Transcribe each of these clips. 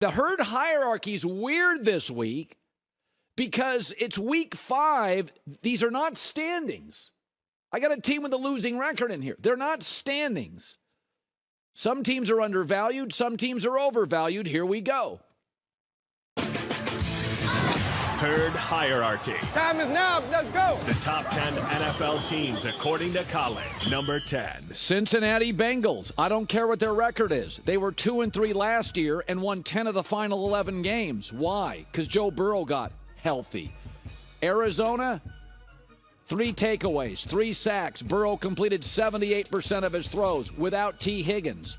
The herd hierarchy is weird this week because it's week 5. These are not standings. I got a team with a losing record in here. They're not standings. Some teams are undervalued. Some teams are overvalued. Here we go. Herd hierarchy. Time is now. Let's go. The top 10 NFL teams according to Colin. Number 10. Cincinnati Bengals. I don't care what their record is. They were 2-3 last year and won 10 of the final 11 games. Why? Because Joe Burrow got healthy. Arizona, 3 takeaways, 3 sacks. Burrow completed 78% of his throws without T. Higgins.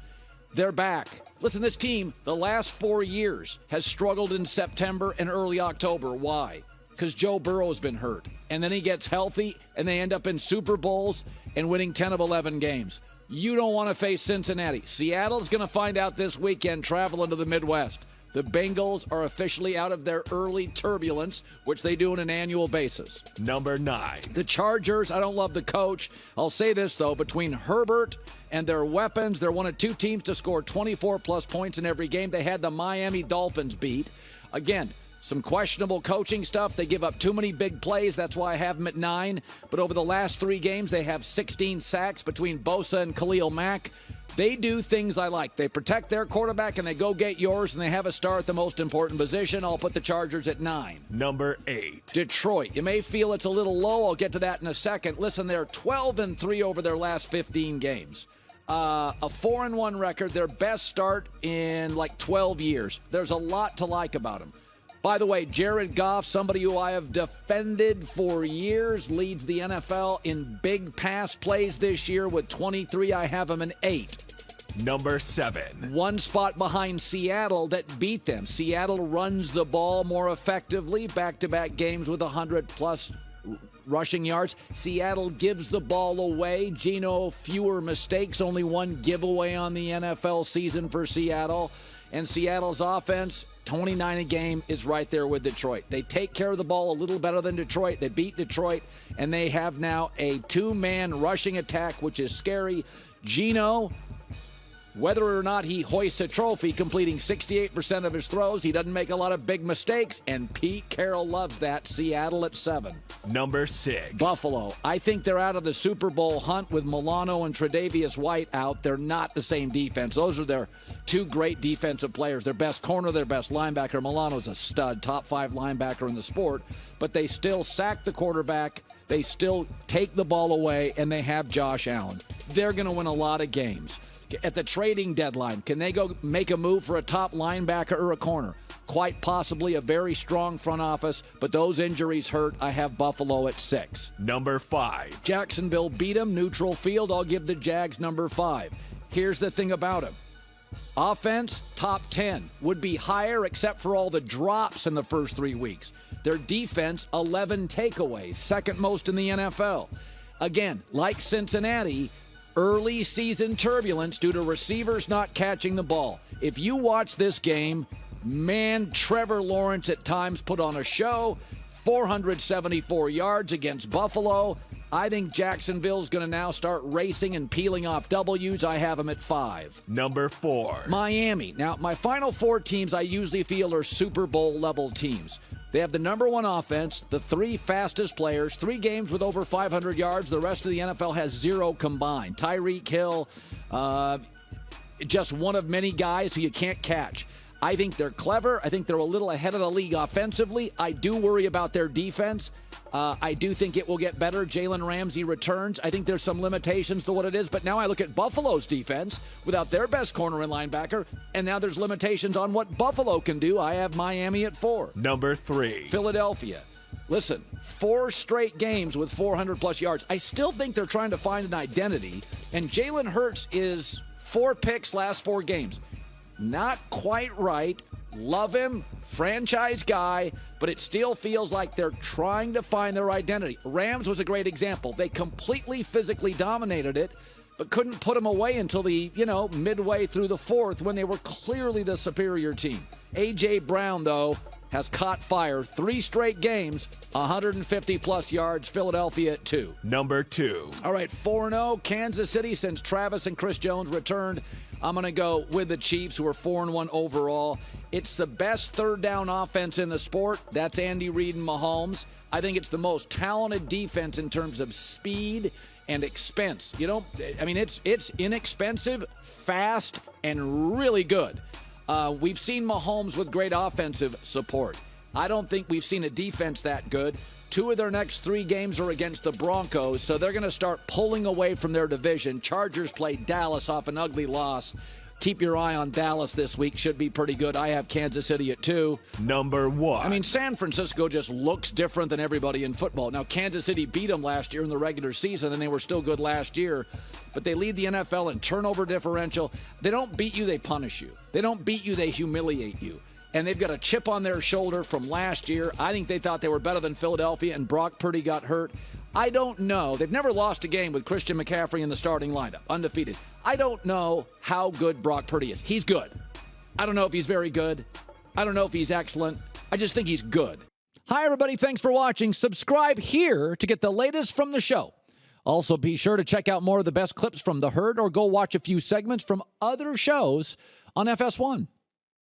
They're back. Listen, this team, the last 4 years, has struggled in September and early October. Why? Because Joe Burrow's been hurt. And then he gets healthy, and they end up in Super Bowls and winning 10 of 11 games. You don't want to face Cincinnati. Seattle's going to find out this weekend traveling to the Midwest. The Bengals are officially out of their early turbulence, which they do on an annual basis. Number 9. The Chargers, I don't love the coach. I'll say this, though. Between Herbert and their weapons, they're one of 2 teams to score 24-plus points in every game. They had the Miami Dolphins beat. Again, some questionable coaching stuff. They give up too many big plays. That's why I have them at 9. But over the last 3 games, they have 16 sacks between Bosa and Khalil Mack. They do things I like. They protect their quarterback, and they go get yours, and they have a star at the most important position. I'll put the Chargers at 9. Number 8. Detroit. You may feel it's a little low. I'll get to that in a second. Listen, they're 12-3 over their last 15 games. A 4-1 record, their best start in like 12 years. There's a lot to like about them. By the way, Jared Goff, somebody who I have defended for years, leads the NFL in big pass plays this year with 23. I have him in 8. Number 7. 1 spot behind Seattle that beat them. Seattle runs the ball more effectively, back-to-back games with 100-plus rushing yards. Seattle gives the ball away. Geno, fewer mistakes, only 1 giveaway on the NFL season for Seattle. And Seattle's offense, 29 a game, is right there with Detroit. They take care of the ball a little better than Detroit. They beat Detroit, and they have now a 2-man rushing attack, which is scary. Geno, whether or not he hoists a trophy, completing 68% of his throws. He doesn't make a lot of big mistakes, and Pete Carroll loves that. Seattle at 7. Number 6. Buffalo. I think they're out of the Super Bowl hunt with Milano and Tre'Davious White out. They're not the same defense. Those are their 2 great defensive players. Their best corner, their best linebacker. Milano's a stud, top 5 linebacker in the sport. But they still sack the quarterback. They still take the ball away, and they have Josh Allen. They're going to win a lot of games. At the trading deadline, can they go make a move for a top linebacker or a corner? Quite possibly. A very strong front office, but those injuries hurt. I have Buffalo at 6. Number 5. Jacksonville beat them, neutral field. I'll give the Jags number 5. Here's the thing about them. Offense, top 10. Would be higher except for all the drops in the first 3 weeks. Their defense, 11 takeaways, second most in the NFL. Again, like Cincinnati, early season turbulence due to receivers not catching the ball. If you watch this game, man, Trevor Lawrence at times put on a show. 474 yards against Buffalo. I think Jacksonville's going to now start racing and peeling off W's. I have them at 5. Number 4. Miami. Now, my final 4 teams I usually feel are Super Bowl level teams. They have the number 1 offense, the 3 fastest players, 3 games with over 500 yards. The rest of the NFL has 0 combined. Tyreek Hill, just one of many guys who you can't catch. I think they're clever. I think they're a little ahead of the league offensively. I do worry about their defense. I do think it will get better. Jalen Ramsey returns. I think there's some limitations to what it is. But now I look at Buffalo's defense without their best corner and linebacker, and now there's limitations on what Buffalo can do. I have Miami at 4. Number 3. Philadelphia. Listen, 4 straight games with 400-plus yards. I still think they're trying to find an identity, and Jalen Hurts is 4 picks last 4 games. Not quite right. Love him. Franchise guy. But it still feels like they're trying to find their identity. Rams was a great example. They completely physically dominated it, but couldn't put them away until the, midway through the 4th when they were clearly the superior team. A.J. Brown, though, has caught fire 3 straight games, 150-plus yards, Philadelphia at 2. Number 2. All right, 4-0, Kansas City since Travis and Chris Jones returned. I'm going to go with the Chiefs, who are 4-1 overall. It's the best third down offense in the sport. That's Andy Reid and Mahomes. I think it's the most talented defense in terms of speed and expense. It's inexpensive, fast, and really good. We've seen Mahomes with great offensive support. I don't think we've seen a defense that good. 2 of their next 3 games are against the Broncos, so they're going to start pulling away from their division. Chargers play Dallas off an ugly loss. Keep your eye on Dallas this week. Should be pretty good. I have Kansas City at 2. Number 1. San Francisco just looks different than everybody in football. Now, Kansas City beat them last year in the regular season, and they were still good last year. But they lead the NFL in turnover differential. They don't beat you, they punish you. They don't beat you, they humiliate you. And they've got a chip on their shoulder from last year. I think they thought they were better than Philadelphia, and Brock Purdy got hurt. I don't know. They've never lost a game with Christian McCaffrey in the starting lineup, undefeated. I don't know how good Brock Purdy is. He's good. I don't know if he's very good. I don't know if he's excellent. I just think he's good. Hi, everybody. Thanks for watching. Subscribe here to get the latest from the show. Also, be sure to check out more of the best clips from The Herd or go watch a few segments from other shows on FS1.